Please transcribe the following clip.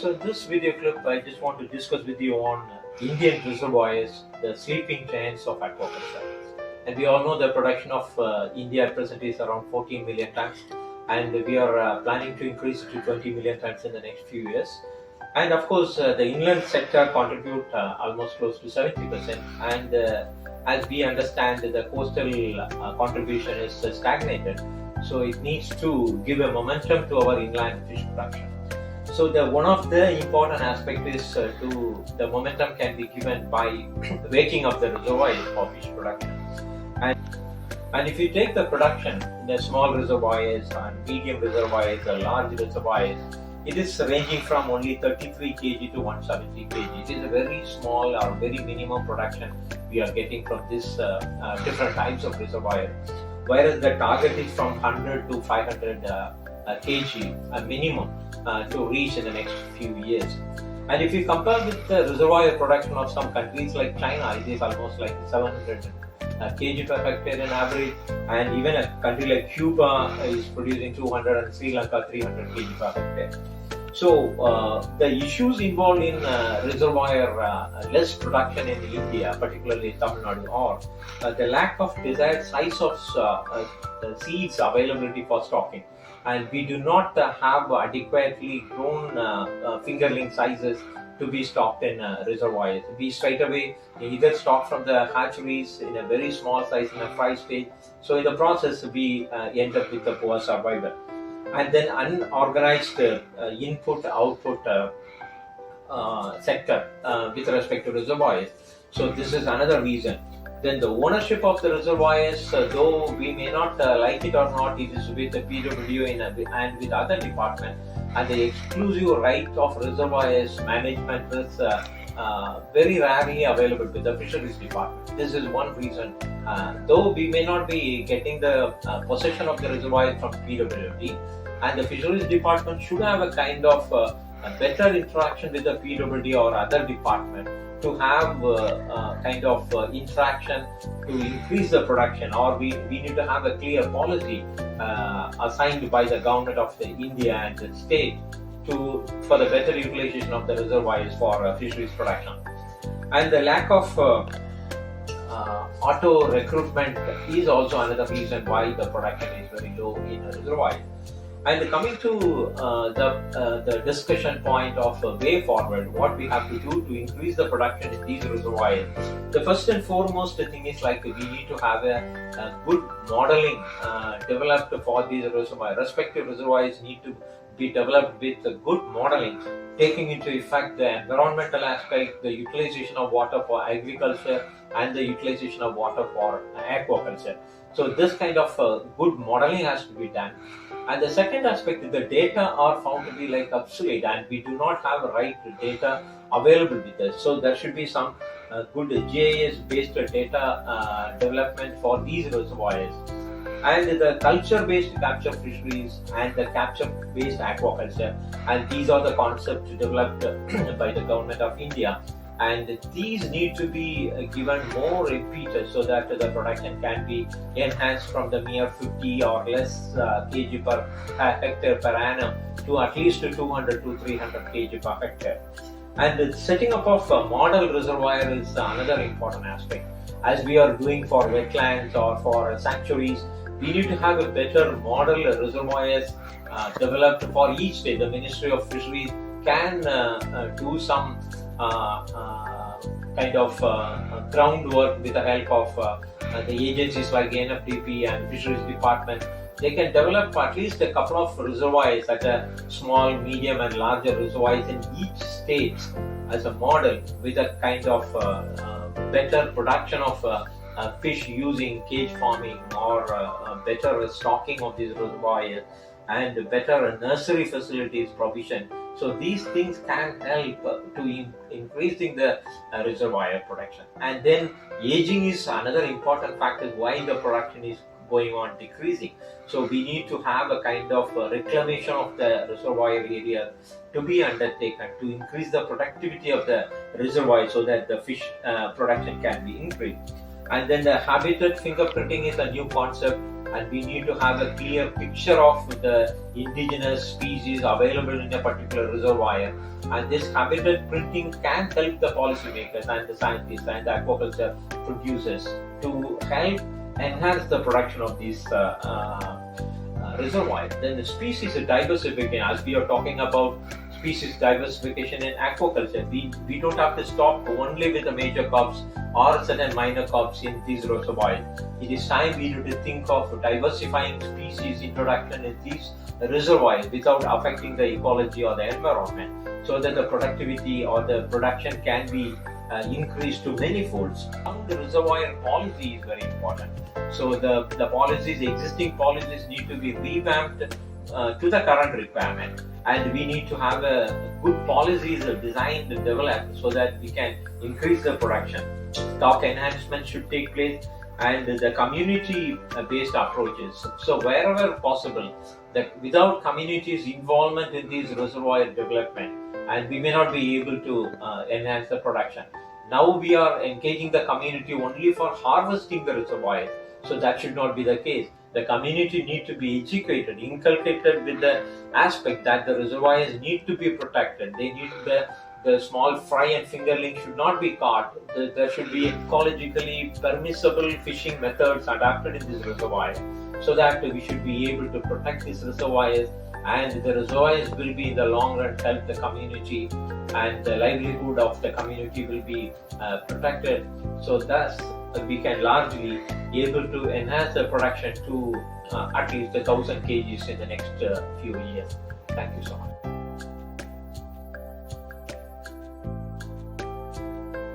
So in this video clip, I just want to discuss with you on Indian reservoirs, the sleeping giants of aquaculture. And we all know the production of India at present is around 14 million tons, and we are planning to increase it to 20 million tons in the next few years. And of course, the inland sector contribute almost close to 70%. And as we understand, the coastal contribution is stagnated. So it needs to give a momentum to our inland fish production. So one of the important aspect is the momentum can be given by waking up the reservoirs for fish production. And if you take the production, the small reservoirs and medium reservoirs, the large reservoirs, it is ranging from only 33 kg to 170 kg. It is a very small or very minimum production we are getting from this different types of reservoir. Whereas the target is from 100 to 500 kg, a minimum, to reach in the next few years. And if you compare with the reservoir production of some countries like China, it is almost like 700 kg per hectare in average, and even a country like Cuba is producing 200 and Sri Lanka 300 kg per hectare. So the issues involved in reservoir less production in India, particularly Tamil Nadu, or the lack of desired size of seeds availability for stocking. And we do not have adequately grown fingerling sizes to be stocked in reservoirs. We straight away either stock from the hatcheries in a very small size in a fry stage. So in the process, we end up with a poor survival. And then unorganized input-output sector with respect to reservoirs. So this is another reason. Then the ownership of the reservoirs, though we may not like it or not, it is with the PWD and with other departments, and the exclusive right of reservoirs management is very rarely available with the fisheries department. This is one reason. Though we may not be getting the possession of the reservoir from PWD, and the fisheries department should have a kind of a better interaction with the PWD or other department to have kind of interaction to increase the production, or we need to have a clear policy assigned by the government of India and the state for the better utilization of the reservoirs for fisheries production. And the lack of auto recruitment is also another reason why the production is very low in the reservoir. And coming to the discussion point of way forward, what we have to do to increase the production in these reservoirs, the first and foremost thing is like we need to have a good modeling developed for these reservoirs. Respective reservoirs need to be developed with good modeling, taking into effect the environmental aspect, the utilization of water for agriculture, and the utilization of water for aquaculture. So this kind of good modeling has to be done. And the second aspect is the data are found to be like obsolete, and we do not have right data available with us. So there should be some good GIS based data development for these reservoirs. And the culture-based capture fisheries and the capture-based aquaculture, and these are the concepts developed by the government of India. And these need to be given more impetus so that the production can be enhanced from the mere 50 or less kg per hectare per annum to at least 200 to 300 kg per hectare. And the setting up of a model reservoir is another important aspect. As we are doing for wetlands or for sanctuaries, we need to have a better model reservoirs developed for each state. The Ministry of Fisheries can do some kind of groundwork with the help of the agencies like NFDP and Fisheries Department. They can develop at least a couple of reservoirs, such as small, medium and larger reservoirs in each state as a model, with a kind of better production of fish using cage farming, or better stocking of these reservoirs, and better nursery facilities provision. So these things can help to increasing the reservoir production. And then aging is another important factor why the production is going on decreasing. So we need to have a kind of reclamation of the reservoir area to be undertaken to increase the productivity of the reservoir so that the fish production can be increased. And then the habitat fingerprinting is a new concept and we need to have a clear picture of the indigenous species available in a particular reservoir. And this habitat printing can help the policymakers and the scientists and the aquaculture producers to help enhance the production of these reservoirs. Then the species diversification, as we are talking about species diversification in aquaculture, we don't have to stop only with the major crops or certain minor crops in these reservoirs. It is time we need to think of diversifying species introduction in these reservoirs without affecting the ecology or the environment, so that the productivity or the production can be increased to many folds. The reservoir policy is very important. So the policies, the existing policies need to be revamped to the current requirement, and we need to have a good policies designed and developed so that we can increase the production. Stock enhancement should take place, and the community-based approaches. So wherever possible, that without communities' involvement in these reservoir development, and we may not be able to enhance the production. Now we are engaging the community only for harvesting the reservoirs. So that should not be the case. The community need to be educated, inculcated with the aspect that the reservoirs need to be protected. They need the small fry and fingerling should not be caught. There should be ecologically permissible fishing methods adapted in this reservoir, so that we should be able to protect these reservoirs, and the reservoirs will be in the long run help the community, and the livelihood of the community will be protected. So thus we can largely able to enhance the production to at least 1,000 kgs in the next few years. Thank you so much.